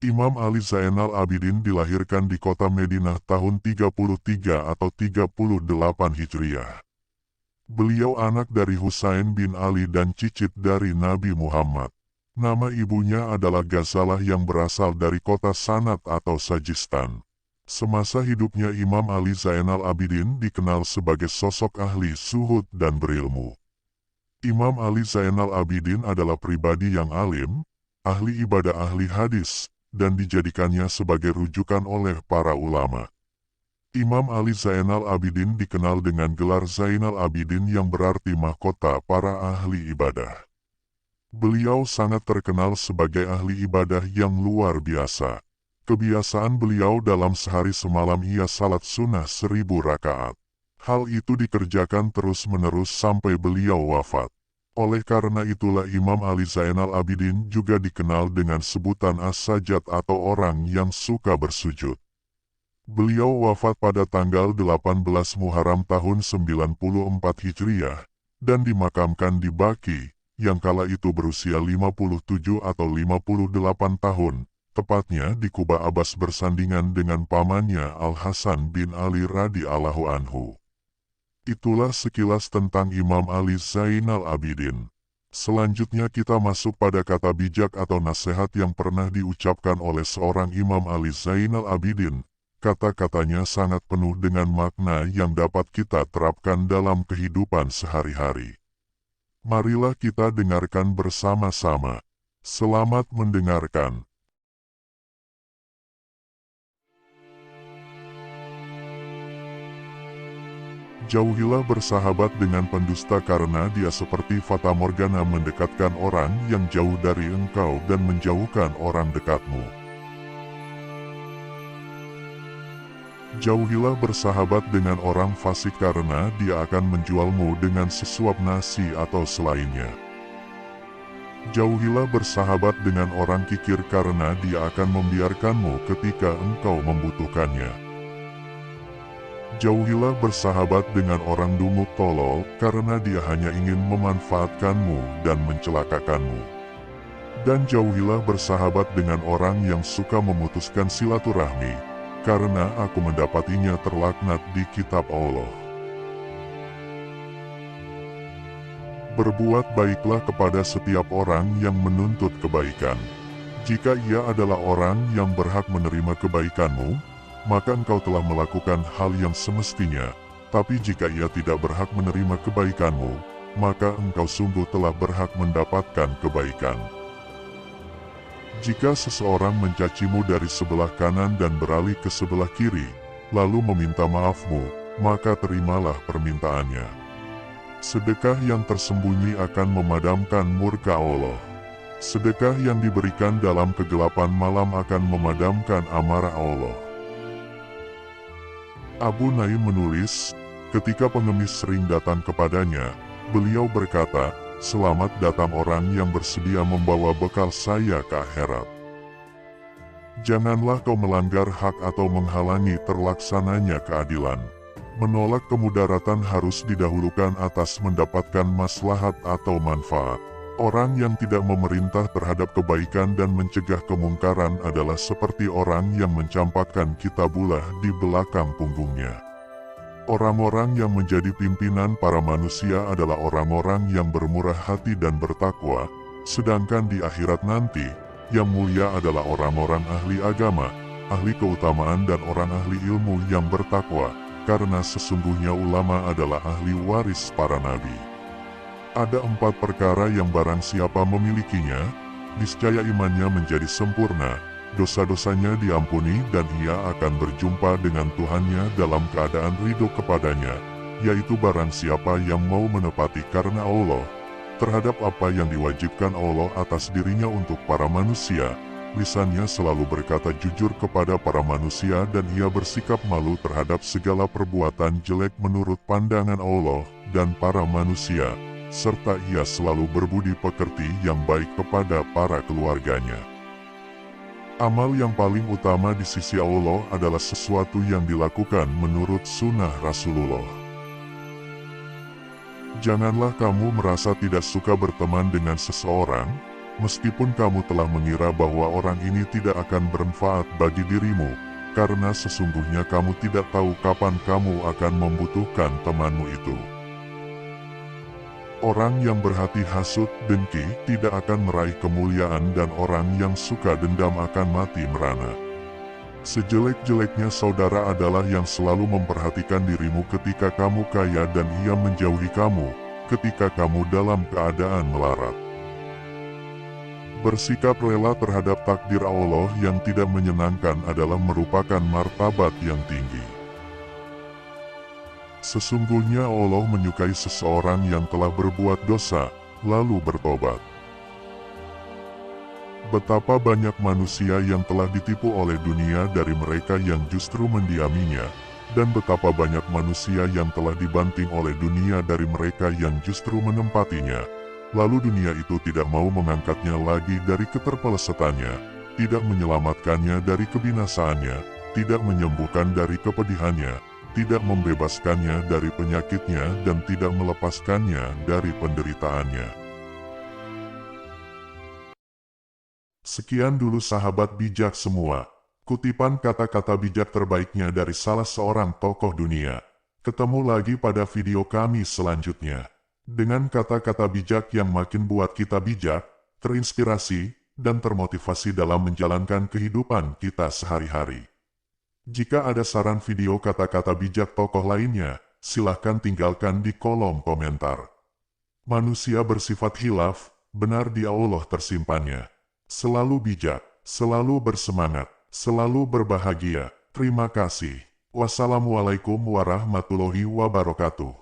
Imam Ali Zainal Abidin dilahirkan di kota Madinah tahun 33 atau 38 Hijriah. Beliau anak dari Husain bin Ali dan cicit dari Nabi Muhammad. Nama ibunya adalah Ghazalah yang berasal dari kota Sanat atau Sajistan. Semasa hidupnya Imam Ali Zainal Abidin dikenal sebagai sosok ahli zuhud dan berilmu. Imam Ali Zainal Abidin adalah pribadi yang alim, ahli ibadah, ahli hadis, dan dijadikannya sebagai rujukan oleh para ulama. Imam Ali Zainal Abidin dikenal dengan gelar Zainal Abidin yang berarti mahkota para ahli ibadah. Beliau sangat terkenal sebagai ahli ibadah yang luar biasa. Kebiasaan beliau dalam sehari semalam ia salat sunnah 1000 rakaat. Hal itu dikerjakan terus-menerus sampai beliau wafat. Oleh karena itulah Imam Ali Zainal Abidin juga dikenal dengan sebutan As-Sajjad atau orang yang suka bersujud. Beliau wafat pada tanggal 18 Muharram tahun 94 Hijriah dan dimakamkan di Baqi yang kala itu berusia 57 atau 58 tahun, tepatnya di Kuba Abbas bersandingan dengan pamannya Al-Hasan bin Ali radhiyallahu anhu. Itulah sekilas tentang Imam Ali Zainal Abidin. Selanjutnya kita masuk pada kata bijak atau nasihat yang pernah diucapkan oleh seorang Imam Ali Zainal Abidin. Kata-katanya sangat penuh dengan makna yang dapat kita terapkan dalam kehidupan sehari-hari. Marilah kita dengarkan bersama-sama. Selamat mendengarkan. Jauhilah bersahabat dengan pendusta karena dia seperti fata morgana mendekatkan orang yang jauh dari engkau dan menjauhkan orang dekatmu. Jauhilah bersahabat dengan orang fasik karena dia akan menjualmu dengan sesuap nasi atau selainnya. Jauhilah bersahabat dengan orang kikir karena dia akan membiarkanmu ketika engkau membutuhkannya. Jauhilah bersahabat dengan orang dungu tolol karena dia hanya ingin memanfaatkanmu dan mencelakakanmu. Dan jauhilah bersahabat dengan orang yang suka memutuskan silaturahmi, karena aku mendapatinya terlaknat di kitab Allah. Berbuat baiklah kepada setiap orang yang menuntut kebaikan. Jika ia adalah orang yang berhak menerima kebaikanmu, maka engkau telah melakukan hal yang semestinya. Tapi jika ia tidak berhak menerima kebaikanmu, maka engkau sungguh telah berhak mendapatkan kebaikan. Jika seseorang mencacimu dari sebelah kanan dan beralih ke sebelah kiri, lalu meminta maafmu, maka terimalah permintaannya. Sedekah yang tersembunyi akan memadamkan murka Allah. Sedekah yang diberikan dalam kegelapan malam akan memadamkan amarah Allah. Abu Naim menulis, ketika pengemis sering datang kepadanya, beliau berkata, "Selamat datang orang yang bersedia membawa bekal saya ke akhirat." Janganlah kau melanggar hak atau menghalangi terlaksananya keadilan. Menolak kemudaratan harus didahulukan atas mendapatkan maslahat atau manfaat. Orang yang tidak memerintah terhadap kebaikan dan mencegah kemungkaran adalah seperti orang yang mencampakkan kitabullah di belakang punggungnya. Orang-orang yang menjadi pimpinan para manusia adalah orang-orang yang bermurah hati dan bertakwa, sedangkan di akhirat nanti, yang mulia adalah orang-orang ahli agama, ahli keutamaan dan orang ahli ilmu yang bertakwa, karena sesungguhnya ulama adalah ahli waris para nabi. Ada 4 perkara yang barang siapa memilikinya, niscaya imannya menjadi sempurna, dosa-dosanya diampuni dan ia akan berjumpa dengan Tuhannya dalam keadaan ridho kepadanya, yaitu barang siapa yang mau menepati karena Allah, terhadap apa yang diwajibkan Allah atas dirinya untuk para manusia. Lisannya selalu berkata jujur kepada para manusia dan ia bersikap malu terhadap segala perbuatan jelek menurut pandangan Allah dan para manusia, serta ia selalu berbudi pekerti yang baik kepada para keluarganya. Amal yang paling utama di sisi Allah adalah sesuatu yang dilakukan menurut sunnah Rasulullah. Janganlah kamu merasa tidak suka berteman dengan seseorang, Meskipun kamu telah mengira bahwa orang ini tidak akan bermanfaat bagi dirimu, karena sesungguhnya kamu tidak tahu kapan kamu akan membutuhkan temanmu itu. Orang yang berhati hasut, dengki, tidak akan meraih kemuliaan, dan orang yang suka dendam akan mati merana. Sejelek-jeleknya saudara adalah yang selalu memperhatikan dirimu ketika kamu kaya dan ia menjauhi kamu ketika kamu dalam keadaan melarat. Bersikap rela terhadap takdir Allah yang tidak menyenangkan adalah merupakan martabat yang tinggi. Sesungguhnya Allah menyukai seseorang yang telah berbuat dosa, lalu bertobat. Betapa banyak manusia yang telah ditipu oleh dunia dari mereka yang justru mendiaminya, dan betapa banyak manusia yang telah dibanting oleh dunia dari mereka yang justru menempatinya. Lalu dunia itu tidak mau mengangkatnya lagi dari keterpelesetannya, tidak menyelamatkannya dari kebinasaannya, tidak menyembuhkan dari kepedihannya, tidak membebaskannya dari penyakitnya, dan tidak melepaskannya dari penderitaannya. Sekian dulu sahabat bijak semua, kutipan kata-kata bijak terbaiknya dari salah seorang tokoh dunia. Ketemu lagi pada video kami selanjutnya, dengan kata-kata bijak yang makin buat kita bijak, terinspirasi, dan termotivasi dalam menjalankan kehidupan kita sehari-hari. Jika ada saran video kata-kata bijak tokoh lainnya, silahkan tinggalkan di kolom komentar. Manusia bersifat khilaf, benar di Allah tersimpannya. Selalu bijak, selalu bersemangat, selalu berbahagia. Terima kasih. Wassalamualaikum warahmatullahi wabarakatuh.